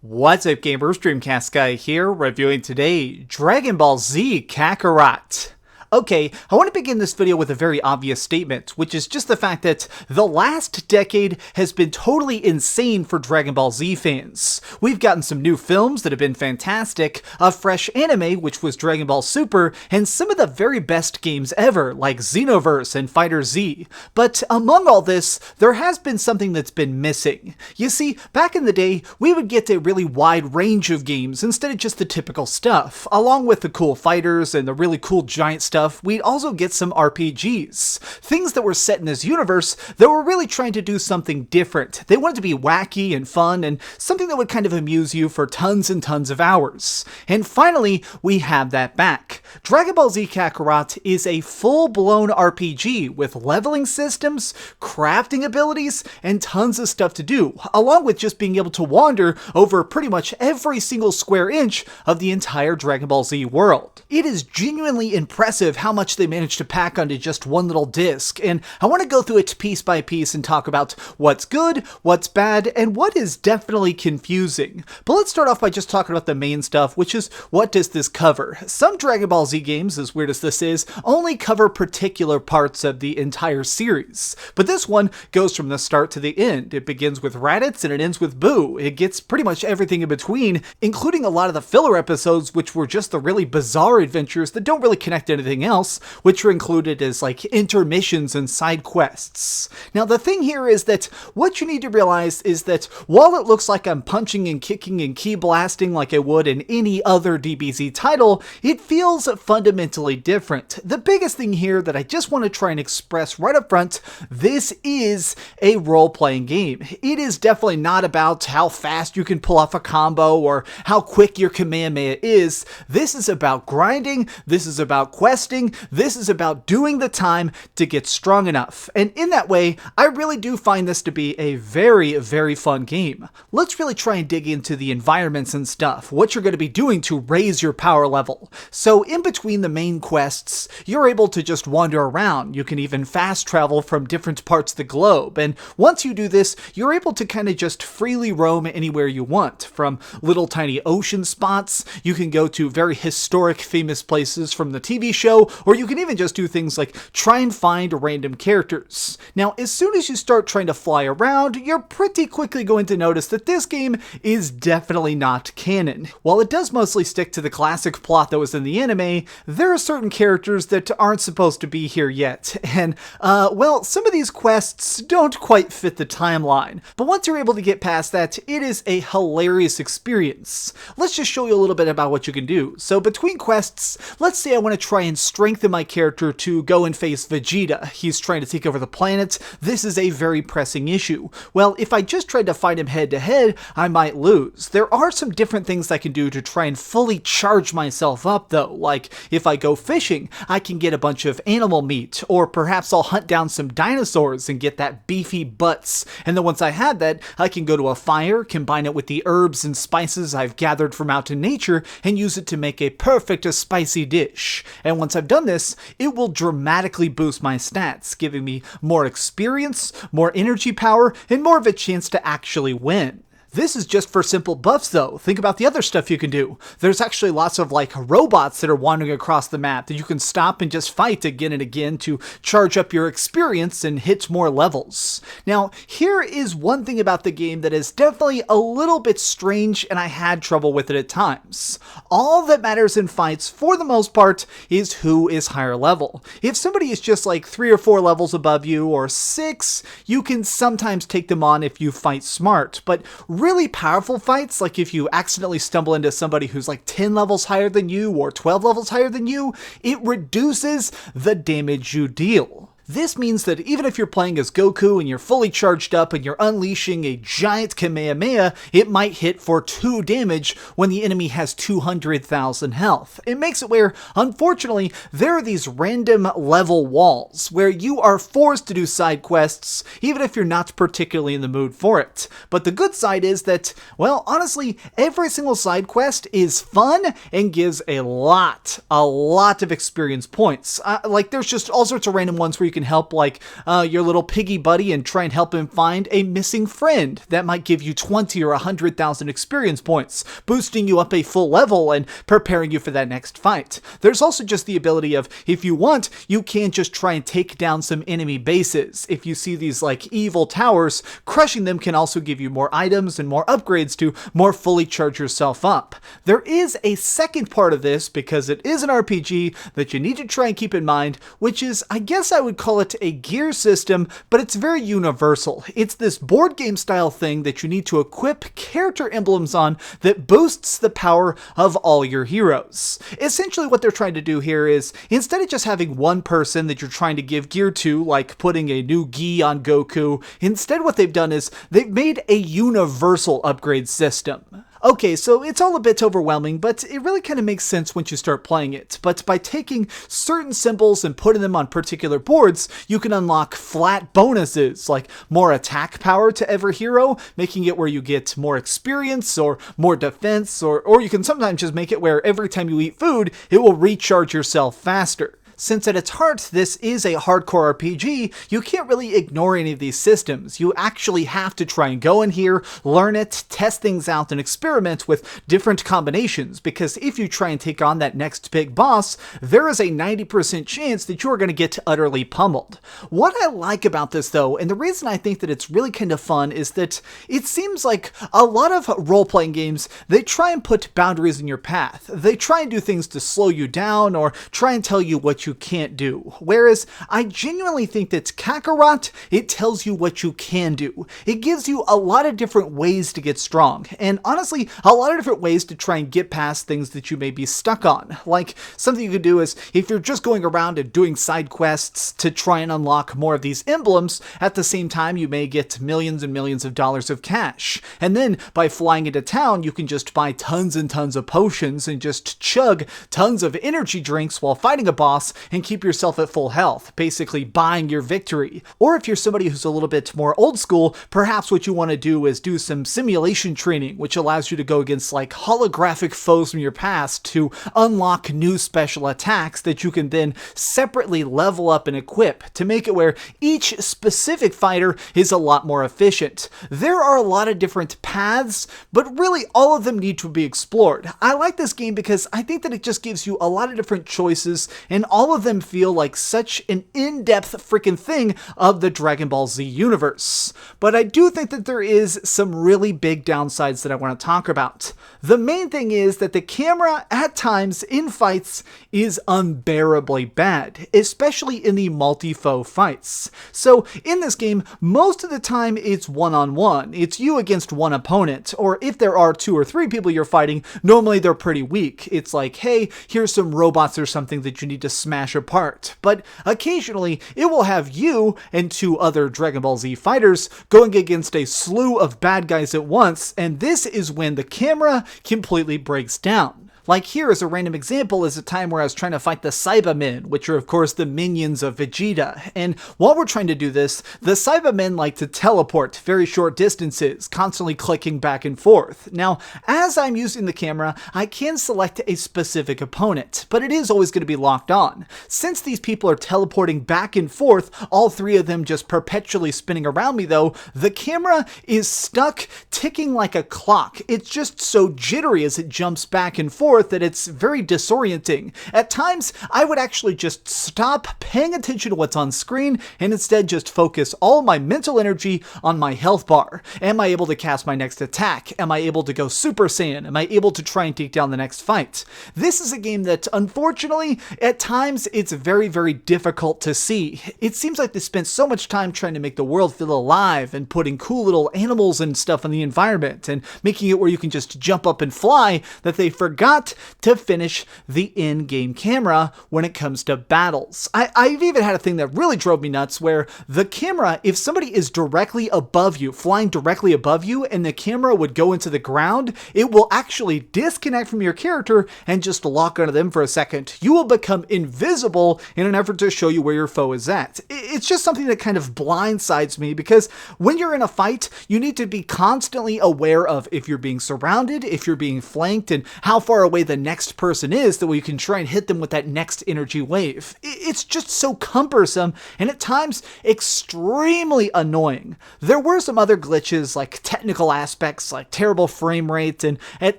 What's up gamers, Dreamcastguy here, reviewing today Dragon Ball Z Kakarot. Okay, I want to begin this video with a very obvious statement, which is just the fact that the last decade has been totally insane for Dragon Ball Z fans. We've gotten some new films that have been fantastic, a fresh anime, which was Dragon Ball Super, and some of the very best games ever, like Xenoverse and Fighter Z. But among all this, there has been something that's been missing. You see, back in the day, we would get a really wide range of games instead of just the typical stuff. Along with the cool fighters and the really cool giant stuff, we'd also get some RPGs. Things that were set in this universe that were really trying to do something different. They wanted to be wacky and fun and something that would kind of amuse you for tons and tons of hours. And finally, we have that back. Dragon Ball Z Kakarot is a full-blown RPG with leveling systems, crafting abilities, and tons of stuff to do, along with just being able to wander over pretty much every single square inch of the entire Dragon Ball Z world. It is genuinely impressive how much they managed to pack onto just one little disc, and I want to go through it piece by piece and talk about what's good, what's bad, and what is definitely confusing. But let's start off by just talking about the main stuff, which is what does this cover? Some Dragon Ball Z games, as weird as this is, only cover particular parts of the entire series. But this one goes from the start to the end. It begins with Raditz and it ends with Boo. It gets pretty much everything in between, including a lot of the filler episodes, which were just the really bizarre adventures that don't really connect to anything else, which are included as like intermissions and side quests. Now the thing here is that what you need to realize is that while it looks like I'm punching and kicking and key blasting like I would in any other DBZ title, it feels fundamentally different. The biggest thing here that I just want to try and express right up front, this is a role-playing game. It is definitely not about how fast you can pull off a combo or how quick your Kamehameha is. This is about grinding, this is about questing, this is about doing the time to get strong enough. And in that way, I really do find this to be a very, very fun game. Let's really try and dig into the environments and stuff, what you're going to be doing to raise your power level. So in between the main quests, you're able to just wander around. You can even fast travel from different parts of the globe. And once you do this, you're able to kind of just freely roam anywhere you want. From little tiny ocean spots, you can go to very historic famous places from the TV show, or you can even just do things like try and find random characters. Now, as soon as you start trying to fly around, you're pretty quickly going to notice that this game is definitely not canon. While it does mostly stick to the classic plot that was in the anime, there are certain characters that aren't supposed to be here yet. And, well, some of these quests don't quite fit the timeline. But once you're able to get past that, it is a hilarious experience. Let's just show you a little bit about what you can do. So between quests, let's say I want to try and strengthen my character to go and face Vegeta. He's trying to take over the planet. This is a very pressing issue. Well, if I just tried to fight him head to head, I might lose. There are some different things I can do to try and fully charge myself up though. Like if I go fishing, I can get a bunch of animal meat, or perhaps I'll hunt down some dinosaurs and get that beefy butts. And then once I had that, I can go to a fire, combine it with the herbs and spices I've gathered from out in nature, and use it to make a perfect spicy dish. And once I've done this, it will dramatically boost my stats, giving me more experience, more energy power, and more of a chance to actually win. This is just for simple buffs though. Think about the other stuff you can do. There's actually lots of like robots that are wandering across the map that you can stop and just fight again and again to charge up your experience and hit more levels. Now, here is one thing about the game that is definitely a little bit strange, and I had trouble with it at times. All that matters in fights, for the most part, is who is higher level. If somebody is just like 3 or 4 levels above you, or 6, you can sometimes take them on if you fight smart, but really powerful fights, like if you accidentally stumble into somebody who's like 10 levels higher than you or 12 levels higher than you, it reduces the damage you deal. This means that even if you're playing as Goku and you're fully charged up and you're unleashing a giant Kamehameha, it might hit for 2 damage when the enemy has 200,000 health. It makes it where, unfortunately, there are these random level walls where you are forced to do side quests even if you're not particularly in the mood for it. But the good side is that, well, honestly, every single side quest is fun and gives a lot of experience points. Like, there's just all sorts of random ones where you can help, like, your little piggy buddy and try and help him find a missing friend. That might give you 20 or 100,000 experience points, boosting you up a full level and preparing you for that next fight. There's also just the ability of, if you want, you can just try and take down some enemy bases. If you see these, like, evil towers, crushing them can also give you more items and more upgrades to more fully charge yourself up. There is a second part of this, because it is an RPG, that you need to try and keep in mind, which is, I guess I would call it a gear system, but it's very universal. It's this board game style thing that you need to equip character emblems on that boosts the power of all your heroes. Essentially what they're trying to do here is, instead of just having one person that you're trying to give gear to, like putting a new gi on Goku, instead what they've done is they've made a universal upgrade system. Okay, so it's all a bit overwhelming, but it really kind of makes sense once you start playing it. But by taking certain symbols and putting them on particular boards, you can unlock flat bonuses, like more attack power to every hero, making it where you get more experience or more defense, or you can sometimes just make it where every time you eat food, it will recharge yourself faster. Since at its heart this is a hardcore RPG, you can't really ignore any of these systems. You actually have to try and go in here, learn it, test things out, and experiment with different combinations, because if you try and take on that next big boss, there is a 90% chance that you're going to get utterly pummeled. What I like about this though, and the reason I think that it's really kind of fun, is that it seems like a lot of role-playing games, they try and put boundaries in your path. They try and do things to slow you down or try and tell you what you can't do. Whereas I genuinely think that Kakarot, it tells you what you can do. It gives you a lot of different ways to get strong, and honestly, a lot of different ways to try and get past things that you may be stuck on. Like, something you could do is, if you're just going around and doing side quests to try and unlock more of these emblems, at the same time you may get millions and millions of dollars of cash. And then, by flying into town, you can just buy tons and tons of potions and just chug tons of energy drinks while fighting a boss and keep yourself at full health, basically buying your victory. Or if you're somebody who's a little bit more old school, perhaps what you want to do is do some simulation training, which allows you to go against like holographic foes from your past to unlock new special attacks that you can then separately level up and equip to make it where each specific fighter is a lot more efficient. There are a lot of different paths, but really all of them need to be explored. I like this game because I think that it just gives you a lot of different choices, and all of them feel like such an in-depth freaking thing of the Dragon Ball Z universe. But I do think that there is some really big downsides that I want to talk about. The main thing is that the camera at times in fights is unbearably bad, especially in the multi-foe fights. So in this game, most of the time it's one-on-one. It's you against one opponent, or if there are 2 or 3 people you're fighting, normally they're pretty weak. It's like, hey, here's some robots or something that you need to smash apart. But occasionally, it will have you and 2 other Dragon Ball Z fighters going against a slew of bad guys at once, and this is when the camera completely breaks down. Like here as a random example is a time where I was trying to fight the Cybermen, which are of course the minions of Vegeta. And while we're trying to do this, the Cybermen like to teleport very short distances, constantly clicking back and forth. Now, as I'm using the camera, I can select a specific opponent, but it is always going to be locked on. Since these people are teleporting back and forth, all 3 of them just perpetually spinning around me though, the camera is stuck ticking like a clock. It's just so jittery as it jumps back and forth that it's very disorienting. At times, I would actually just stop paying attention to what's on screen and instead just focus all my mental energy on my health bar. Am I able to cast my next attack? Am I able to go Super Saiyan? Am I able to try and take down the next fight? This is a game that, unfortunately, at times it's very, very difficult to see. It seems like they spent so much time trying to make the world feel alive and putting cool little animals and stuff in the environment and making it where you can just jump up and fly that they forgot not to finish the in-game camera when it comes to battles. I've even had a thing that really drove me nuts where the camera, if somebody is directly above you, flying directly above you, and the camera would go into the ground, it will actually disconnect from your character and just lock onto them for a second. You will become invisible in an effort to show you where your foe is at. It's just something that kind of blindsides me, because when you're in a fight, you need to be constantly aware of if you're being surrounded, if you're being flanked, and how far away the next person is, that way you can try and hit them with that next energy wave. It's just so cumbersome, and at times extremely annoying. There were some other glitches, like technical aspects, like terrible frame rate, and at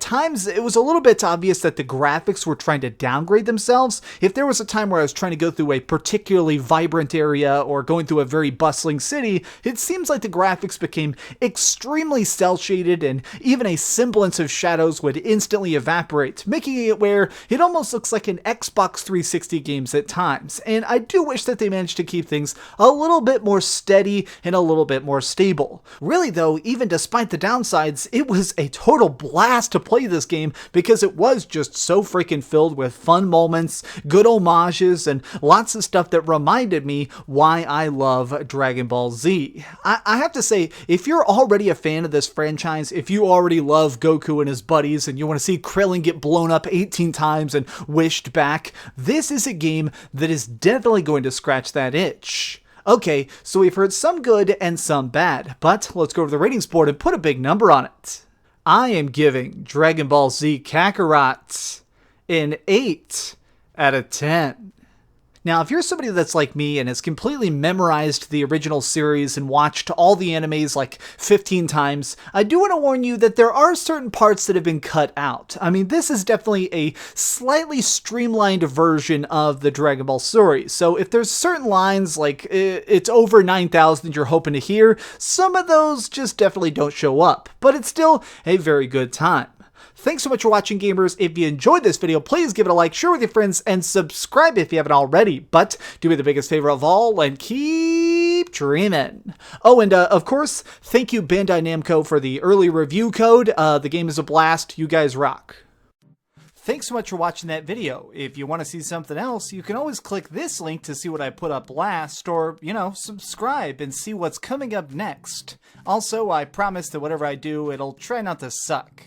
times it was a little bit obvious that the graphics were trying to downgrade themselves. If there was a time where I was trying to go through a particularly vibrant area or going through a very bustling city, it seems like the graphics became extremely cel-shaded, and even a semblance of shadows would instantly evaporate, making it where it almost looks like an Xbox 360 games at times. And I do wish that they managed to keep things a little bit more steady and a little bit more stable. Really though, even despite the downsides, it was a total blast to play this game, because it was just so freaking filled with fun moments, good homages, and lots of stuff that reminded me why I love Dragon Ball Z. I have to say, if you're already a fan of this franchise, if you already love Goku and his buddies, and you want to see Krillin get blown up 18 times and wished back, this is a game that is definitely going to scratch that itch. Okay, so we've heard some good and some bad, but let's go to the ratings board and put a big number on it. I am giving Dragon Ball Z Kakarot an 8 out of 10. Now, if you're somebody that's like me and has completely memorized the original series and watched all the animes like 15 times, I do want to warn you that there are certain parts that have been cut out. I mean, this is definitely a slightly streamlined version of the Dragon Ball story. So if there's certain lines like it's over 9,000 you're hoping to hear, some of those just definitely don't show up. But it's still a very good time. Thanks so much for watching, gamers. If you enjoyed this video, please give it a like, share with your friends, and subscribe if you haven't already. But do me the biggest favor of all and keep dreaming. Oh, and of course, thank you Bandai Namco for the early review code. The game is a blast. You guys rock. Thanks so much for watching that video. If you want to see something else, you can always click this link to see what I put up last, or, subscribe and see what's coming up next. Also, I promise that whatever I do, it'll try not to suck.